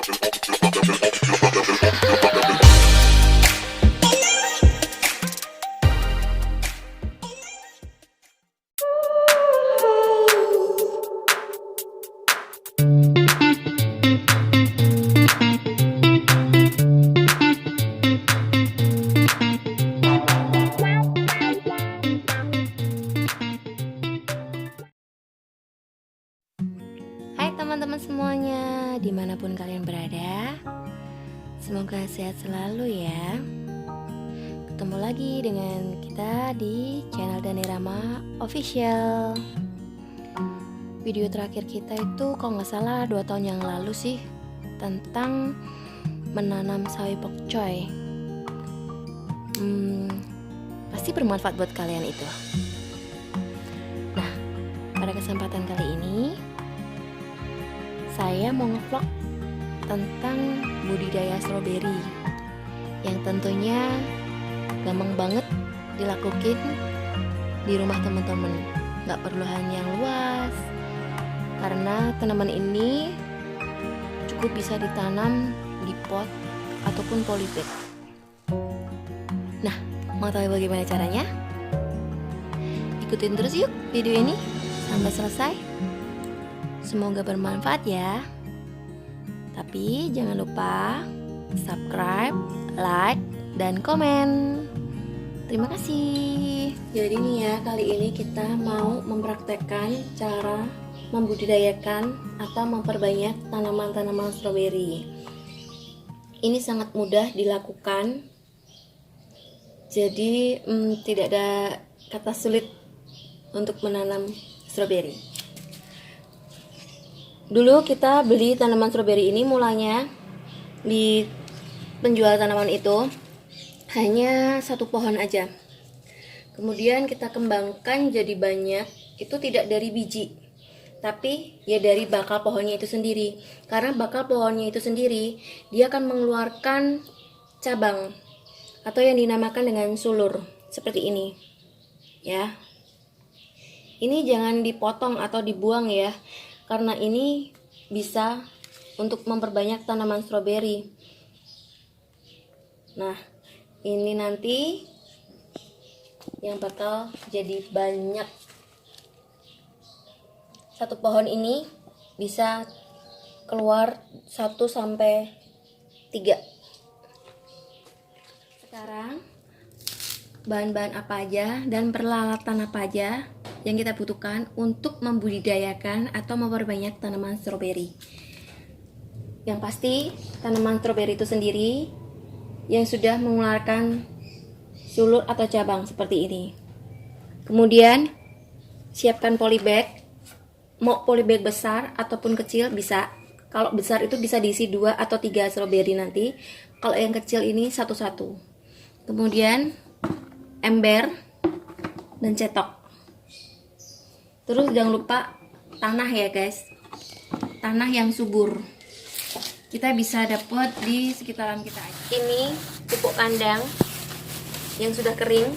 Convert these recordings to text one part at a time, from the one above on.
Hai teman-teman semuanya, dimanapun kalian berada, semoga sehat selalu ya. Ketemu lagi dengan kita di channel Danirama Official. Video terakhir kita itu kalau nggak salah 2 tahun yang lalu sih, tentang menanam sawi pokcoy. Pasti bermanfaat buat kalian itu. Nah, pada kesempatan kali ini saya mau ngevlog tentang budidaya stroberi yang tentunya gampang banget dilakukan di rumah teman-teman. Gak perlu lahan yang luas, karena tanaman ini cukup bisa ditanam di pot ataupun polybag. Nah, mau tahu bagaimana caranya? Ikutin terus yuk video ini sampai selesai. Semoga bermanfaat ya. Tapi jangan lupa subscribe, like, dan komen. Terima kasih. Jadi nih ya, kali ini kita mau mempraktekkan cara membudidayakan atau memperbanyak tanaman-tanaman stroberi. Ini sangat mudah dilakukan. Jadi tidak ada kata sulit untuk menanam stroberi. Dulu kita beli tanaman stroberi ini mulanya di penjual tanaman itu hanya 1 pohon aja. Kemudian kita kembangkan jadi banyak, itu tidak dari biji, tapi ya dari bakal pohonnya itu sendiri. Karena bakal pohonnya itu sendiri, dia akan mengeluarkan cabang atau yang dinamakan dengan sulur seperti ini. Ya. Ini jangan dipotong atau dibuang ya. Karena ini bisa untuk memperbanyak tanaman stroberi. Nah, ini nanti yang bakal jadi banyak. 1 pohon ini bisa keluar 1 sampai 3. Sekarang bahan-bahan apa aja dan peralatan apa aja yang kita butuhkan untuk membudidayakan atau memperbanyak tanaman stroberi. Yang pasti tanaman stroberi itu sendiri yang sudah mengeluarkan sulur atau cabang seperti ini. Kemudian siapkan polybag. Mau polybag besar ataupun kecil bisa. Kalau besar itu bisa diisi 2 atau 3 stroberi nanti. Kalau yang kecil ini 1-1. Kemudian ember dan cetok. Terus jangan lupa tanah ya guys, tanah yang subur. Kita bisa dapat di sekitaran kita aja. Ini pupuk kandang yang sudah kering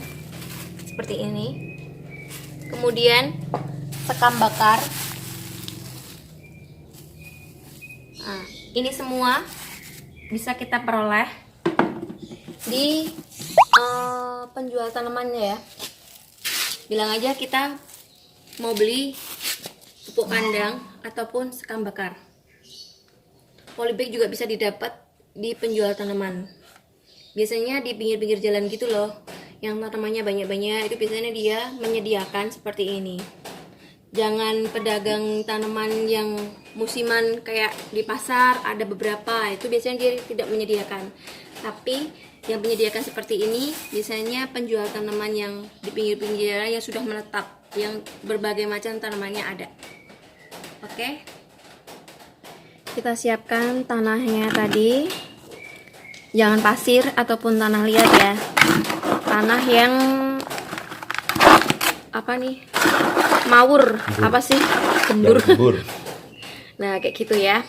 seperti ini. Kemudian sekam bakar. Nah, ini semua bisa kita peroleh di penjual tanamannya ya. Bilang aja kita mau beli pupuk kandang ataupun sekam bakar. Polybag juga bisa didapat di penjual tanaman. Biasanya di pinggir-pinggir jalan gitu loh, yang tanamannya banyak-banyak, itu biasanya dia menyediakan seperti ini. Jangan pedagang tanaman yang musiman kayak di pasar ada beberapa, itu biasanya dia tidak menyediakan. Tapi yang menyediakan seperti ini biasanya penjual tanaman yang di pinggir-pinggir jalan yang sudah menetap, yang berbagai macam tanamannya ada. Oke, kita siapkan tanahnya tadi. Jangan pasir ataupun tanah liat ya, tanah yang apa nih, mawur, apa sih, gembur. Nah kayak gitu ya.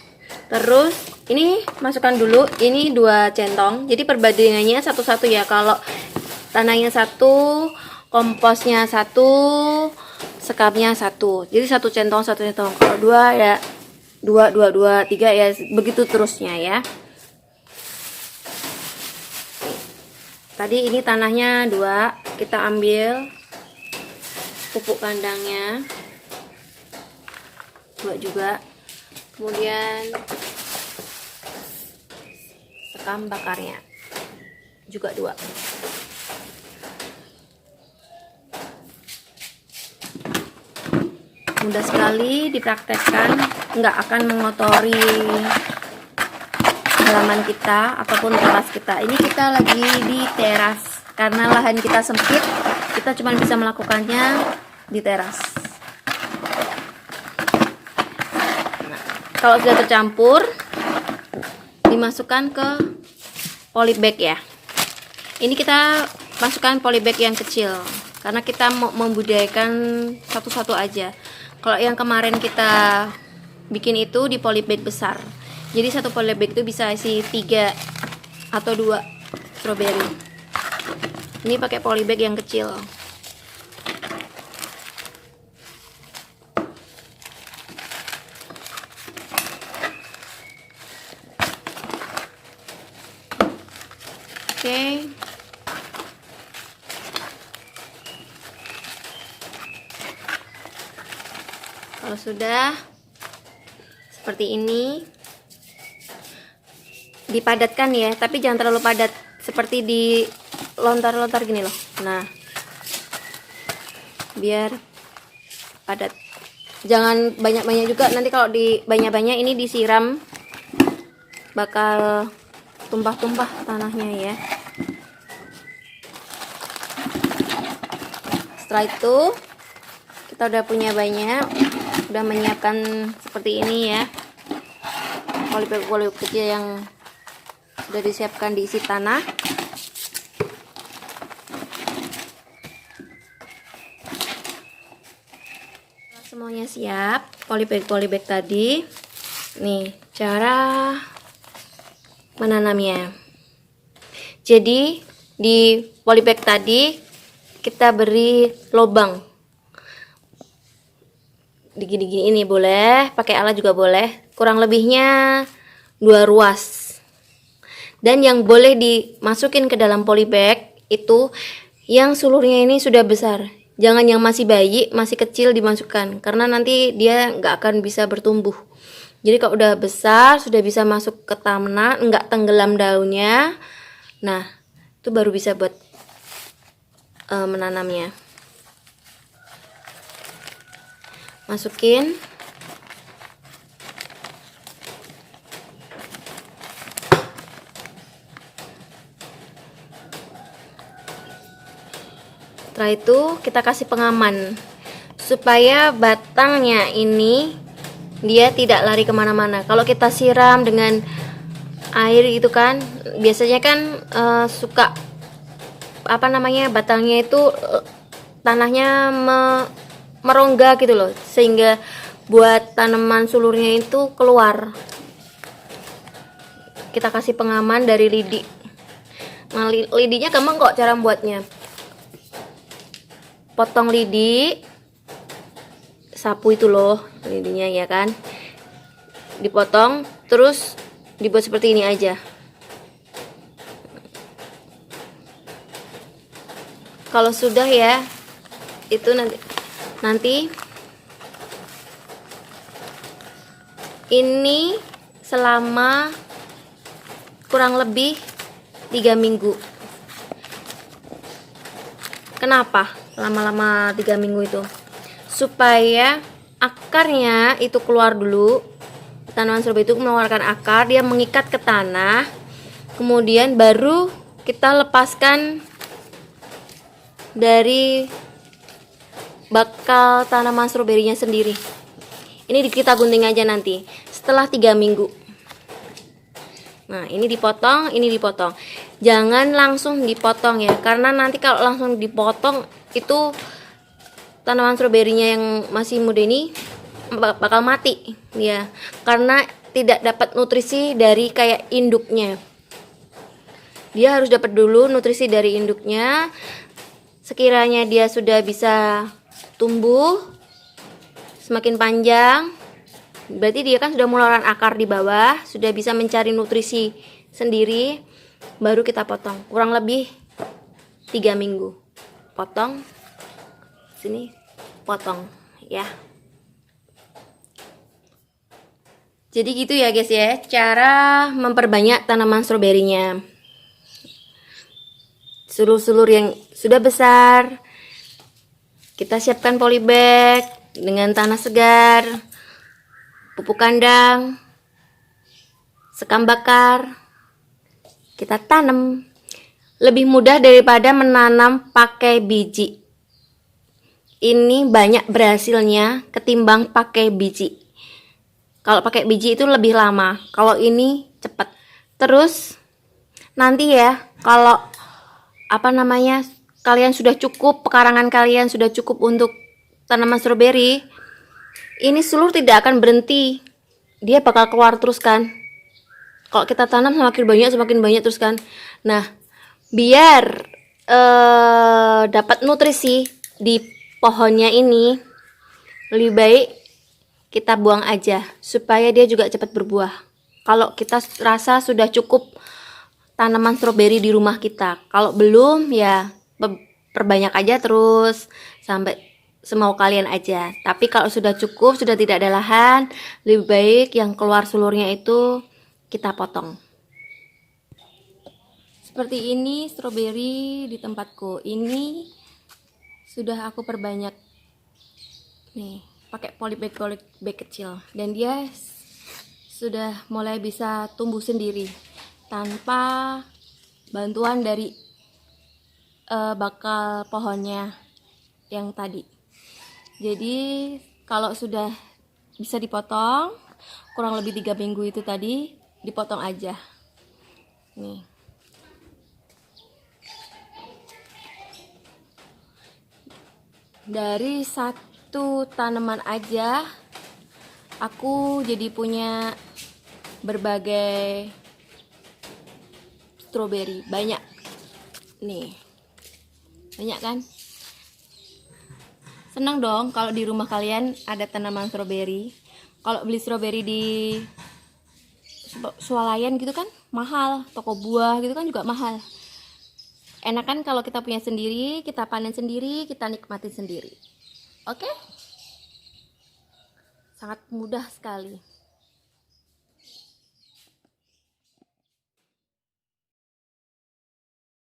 Terus ini masukkan dulu, ini 2 centong, jadi perbandingannya 1-1 ya. Kalau tanahnya 1, komposnya 1, sekamnya 1, jadi 1 centong 1 centong. Kalau 2 ya 2 2 2 3 ya, begitu terusnya ya. Tadi ini tanahnya 2, kita ambil pupuk kandangnya 2 juga, kemudian sekam bakarnya juga 2. Mudah sekali dipraktekkan, nggak akan mengotori halaman kita ataupun teras kita. Ini kita lagi di teras karena lahan kita sempit, kita cuma bisa melakukannya di teras. Nah, kalau sudah tercampur, dimasukkan ke polybag ya. Ini kita masukkan polybag yang kecil karena kita mau membudidayakan satu-satu aja. Kalau yang kemarin kita bikin itu di polybag besar, jadi satu polybag itu bisa isi 3 atau 2 stroberi. Ini pakai polybag yang kecil. Oke. Kalau sudah seperti ini, dipadatkan ya, tapi jangan terlalu padat, seperti di lontar-lontar gini loh. Nah, biar padat, jangan banyak-banyak juga, nanti kalau di banyak-banyak ini disiram bakal tumpah-tumpah tanahnya ya. Setelah itu kita udah punya banyak, udah menyiapkan seperti ini ya, polybag kecil yang sudah disiapkan diisi tanah. Semuanya siap, polybag tadi. Nih cara menanamnya. Jadi di polybag tadi kita beri lubang gini-gini, ini boleh pakai alat juga boleh, kurang lebihnya 2 ruas. Dan yang boleh dimasukin ke dalam polybag itu yang sulurnya ini sudah besar, jangan yang masih bayi, masih kecil dimasukkan, karena nanti dia nggak akan bisa bertumbuh. Jadi kalau udah besar, sudah bisa masuk ke tanah, nggak tenggelam daunnya, nah itu baru bisa buat menanamnya. Masukin. Setelah itu kita kasih pengaman supaya batangnya ini dia tidak lari kemana-mana. Kalau kita siram dengan air itu kan biasanya kan suka batangnya itu tanahnya merongga gitu loh, sehingga buat tanaman sulurnya itu keluar. Kita kasih pengaman dari lidi. Nah, lidinya gampang kok cara buatnya. Potong lidi, sapu itu loh lidinya ya kan, dipotong terus dibuat seperti ini aja. Kalau sudah ya, itu nanti ini selama kurang lebih 3 minggu. Kenapa lama-lama 3 minggu itu? Supaya akarnya itu keluar dulu. Tanaman stroberi itu mengeluarkan akar, dia mengikat ke tanah, kemudian baru kita lepaskan dari bakal tanaman stroberinya sendiri. Ini kita gunting aja nanti setelah 3 minggu. Nah, ini dipotong, ini dipotong. Jangan langsung dipotong ya, karena nanti kalau langsung dipotong itu tanaman stroberinya yang masih muda ini bakal mati ya, karena tidak dapat nutrisi dari kayak induknya. Dia harus dapat dulu nutrisi dari induknya. Sekiranya dia sudah bisa tumbuh semakin panjang, Berarti dia kan sudah mengeluarkan akar di bawah, sudah bisa mencari nutrisi sendiri. Baru kita potong, kurang lebih 3 minggu. Potong sini, potong ya. Jadi gitu ya guys ya, cara memperbanyak tanaman stroberinya. Sulur-sulur yang sudah besar kita siapkan polybag dengan tanah segar, pupuk kandang, sekam bakar. Kita tanam. Lebih mudah daripada menanam pakai biji. Ini banyak berhasilnya ketimbang pakai biji. Kalau pakai biji itu lebih lama. Kalau ini cepat. Terus nanti ya, kalau kalian sudah cukup, pekarangan kalian sudah cukup untuk tanaman stroberi, ini seluruh tidak akan berhenti. Dia bakal keluar terus kan. Kalau kita tanam semakin banyak terus kan. Nah, biar dapat nutrisi di pohonnya ini, lebih baik kita buang aja supaya dia juga cepat berbuah. Kalau kita rasa sudah cukup tanaman stroberi di rumah kita, kalau belum ya perbanyak aja terus sampai semau kalian aja. Tapi kalau sudah cukup, sudah tidak ada lahan, lebih baik yang keluar sulurnya itu kita potong. Seperti ini stroberi di tempatku. Ini sudah aku perbanyak nih, pakai polybag kecil, dan dia sudah mulai bisa tumbuh sendiri tanpa bantuan dari bakal pohonnya yang tadi. Jadi kalau sudah bisa dipotong, kurang lebih 3 minggu itu tadi, dipotong aja nih. Dari satu tanaman aja aku jadi punya berbagai stroberi, banyak nih, banyak kan. Senang dong kalau di rumah kalian ada tanaman stroberi. Kalau beli stroberi di swalayan gitu kan mahal, toko buah gitu kan juga mahal. Enakan kalau kita punya sendiri, kita panen sendiri, kita nikmati sendiri. Oke? Sangat mudah sekali.